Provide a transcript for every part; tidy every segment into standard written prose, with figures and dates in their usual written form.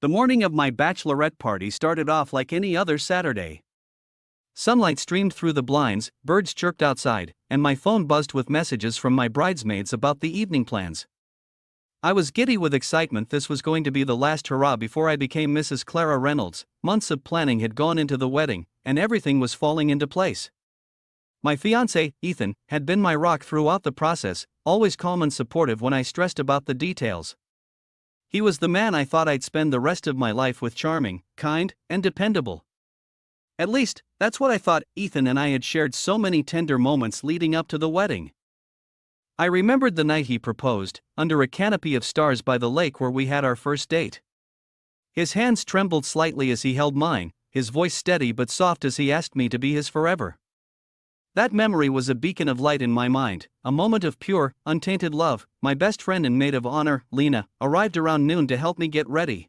The morning of my bachelorette party started off like any other Saturday. Sunlight streamed through the blinds, birds chirped outside, and my phone buzzed with messages from my bridesmaids about the evening plans. I was giddy with excitement. This was going to be the last hurrah before I became Mrs. Clara Reynolds. Months of planning had gone into the wedding, and everything was falling into place. My fiance, Ethan, had been my rock throughout the process, always calm and supportive when I stressed about the details. He was the man I thought I'd spend the rest of my life with, charming, kind, and dependable. At least, that's what I thought. Ethan and I had shared so many tender moments leading up to the wedding. I remembered the night he proposed, under a canopy of stars by the lake where we had our first date. His hands trembled slightly as he held mine, his voice steady but soft as he asked me to be his forever. That memory was a beacon of light in my mind, a moment of pure, untainted love. My best friend and maid of honor, Lena, arrived around noon to help me get ready.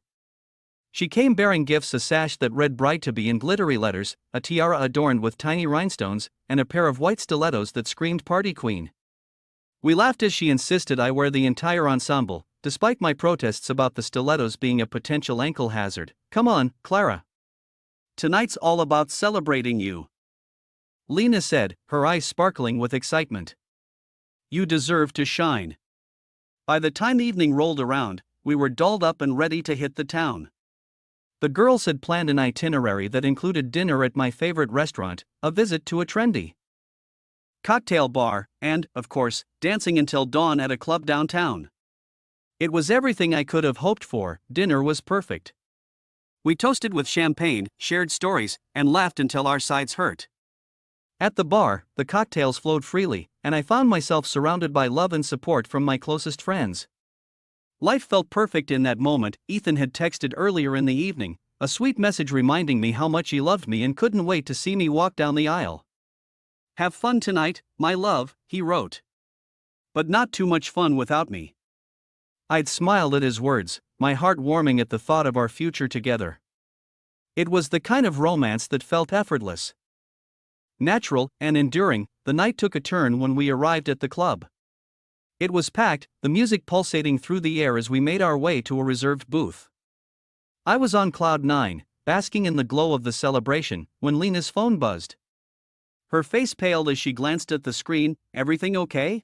She came bearing gifts: a sash that read bride to be in glittery letters, a tiara adorned with tiny rhinestones, and a pair of white stilettos that screamed party queen. We laughed as she insisted I wear the entire ensemble, despite my protests about the stilettos being a potential ankle hazard. "Come on, Clara. Tonight's all about celebrating you," Lena said, her eyes sparkling with excitement. "You deserve to shine." By the time evening rolled around, we were dolled up and ready to hit the town. The girls had planned an itinerary that included dinner at my favorite restaurant, a visit to a trendy cocktail bar, and, of course, dancing until dawn at a club downtown. It was everything I could have hoped for. Dinner was perfect. We toasted with champagne, shared stories, and laughed until our sides hurt. At the bar, the cocktails flowed freely, and I found myself surrounded by love and support from my closest friends. Life felt perfect in that moment. Ethan had texted earlier in the evening, a sweet message reminding me how much he loved me and couldn't wait to see me walk down the aisle. "Have fun tonight, my love," he wrote. "But not too much fun without me." I'd smiled at his words, my heart warming at the thought of our future together. It was the kind of romance that felt effortless, natural, and enduring. The night took a turn when we arrived at the club. It was packed, the music pulsating through the air as we made our way to a reserved booth. I was on cloud nine, basking in the glow of the celebration, when Lena's phone buzzed. Her face paled as she glanced at the screen. "Everything okay?"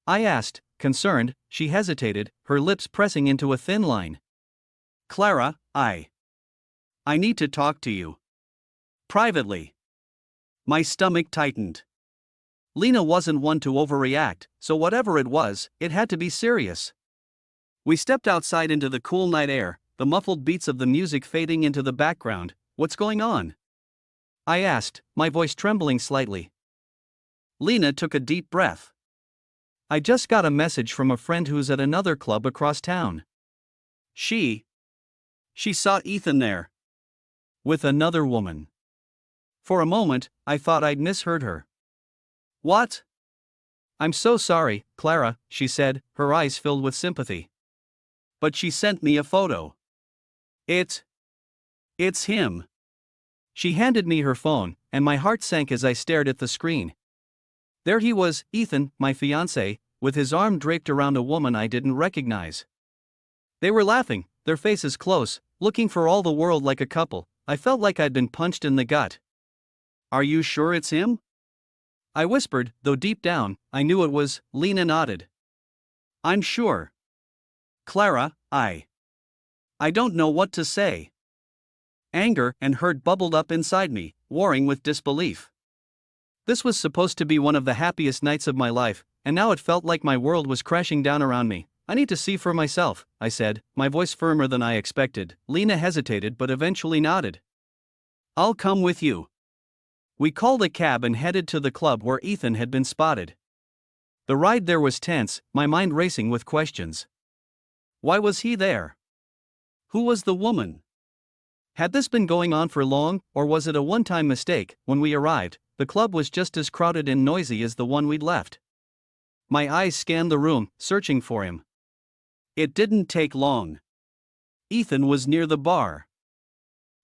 I asked, concerned. She hesitated, her lips pressing into a thin line. "Clara, I need to talk to you. Privately." My stomach tightened. Lena wasn't one to overreact, so whatever it was, it had to be serious. We stepped outside into the cool night air, the muffled beats of the music fading into the background. "What's going on?" I asked, my voice trembling slightly. Lena took a deep breath. "I just got a message from a friend who's at another club across town. She saw Ethan there. With another woman." For a moment, I thought I'd misheard her. "What?" "I'm so sorry, Clara," she said, her eyes filled with sympathy. "But she sent me a photo. It's him." She handed me her phone, and my heart sank as I stared at the screen. There he was, Ethan, my fiancé, with his arm draped around a woman I didn't recognize. They were laughing, their faces close, looking for all the world like a couple. I felt like I'd been punched in the gut. "Are you sure it's him?" I whispered, though deep down, I knew it was. Lena nodded. "I'm sure. Clara, I don't know what to say." Anger and hurt bubbled up inside me, warring with disbelief. This was supposed to be one of the happiest nights of my life, and now it felt like my world was crashing down around me. "I need to see for myself," I said, my voice firmer than I expected. Lena hesitated but eventually nodded. "I'll come with you." We called a cab and headed to the club where Ethan had been spotted. The ride there was tense, my mind racing with questions. Why was he there? Who was the woman? Had this been going on for long, or was it a one-time mistake? When we arrived, the club was just as crowded and noisy as the one we'd left. My eyes scanned the room, searching for him. It didn't take long. Ethan was near the bar,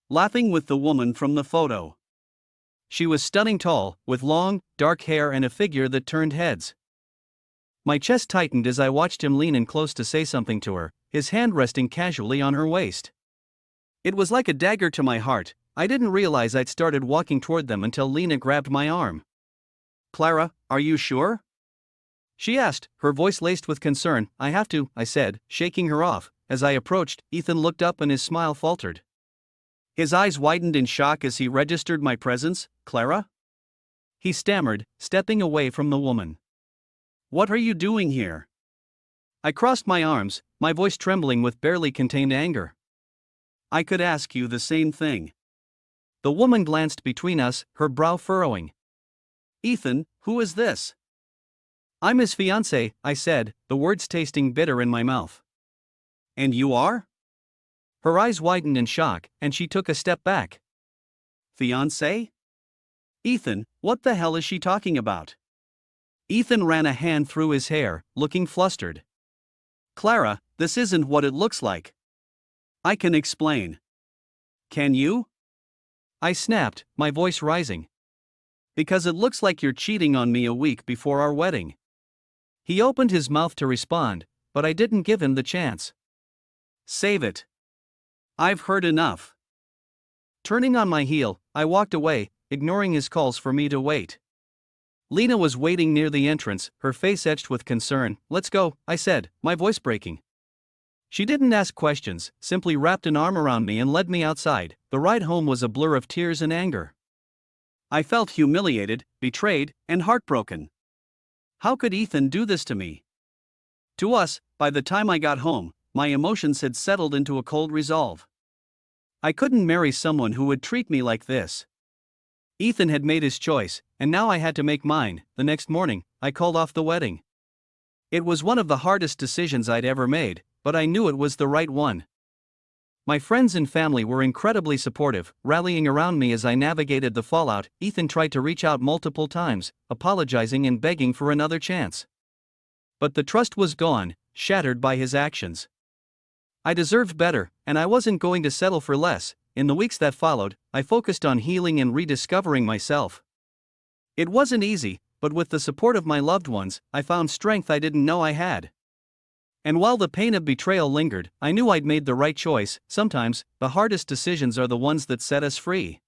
laughing with the woman from the photo. She was stunning tall, with long, dark hair and a figure that turned heads. My chest tightened as I watched him lean in close to say something to her, his hand resting casually on her waist. It was like a dagger to my heart. I didn't realize I'd started walking toward them until Lena grabbed my arm. "Clara, are you sure?" she asked, her voice laced with concern. "I have to," I said, shaking her off. As I approached, Ethan looked up and his smile faltered. His eyes widened in shock as he registered my presence. "Clara?" he stammered, stepping away from the woman. "What are you doing here?" I crossed my arms, my voice trembling with barely contained anger. "I could ask you the same thing." The woman glanced between us, her brow furrowing. "Ethan, who is this?" "I'm his fiance," I said, the words tasting bitter in my mouth. "And you are?" Her eyes widened in shock, and she took a step back. "Fiance? Ethan, what the hell is she talking about?" Ethan ran a hand through his hair, looking flustered. "Clara, this isn't what it looks like. I can explain." "Can you?" I snapped, my voice rising. "Because it looks like you're cheating on me a week before our wedding." He opened his mouth to respond, but I didn't give him the chance. "Save it. I've heard enough." Turning on my heel, I walked away, ignoring his calls for me to wait. Lena was waiting near the entrance, her face etched with concern. "Let's go," I said, my voice breaking. She didn't ask questions, simply wrapped an arm around me and led me outside. The ride home was a blur of tears and anger. I felt humiliated, betrayed, and heartbroken. How could Ethan do this to me? To us, by the time I got home, my emotions had settled into a cold resolve. I couldn't marry someone who would treat me like this. Ethan had made his choice, and now I had to make mine. The next morning, I called off the wedding. It was one of the hardest decisions I'd ever made, but I knew it was the right one. My friends and family were incredibly supportive, rallying around me as I navigated the fallout. Ethan tried to reach out multiple times, apologizing and begging for another chance. But the trust was gone, shattered by his actions. I deserved better, and I wasn't going to settle for less. In the weeks that followed, I focused on healing and rediscovering myself. It wasn't easy, but with the support of my loved ones, I found strength I didn't know I had. And while the pain of betrayal lingered, I knew I'd made the right choice. Sometimes, the hardest decisions are the ones that set us free.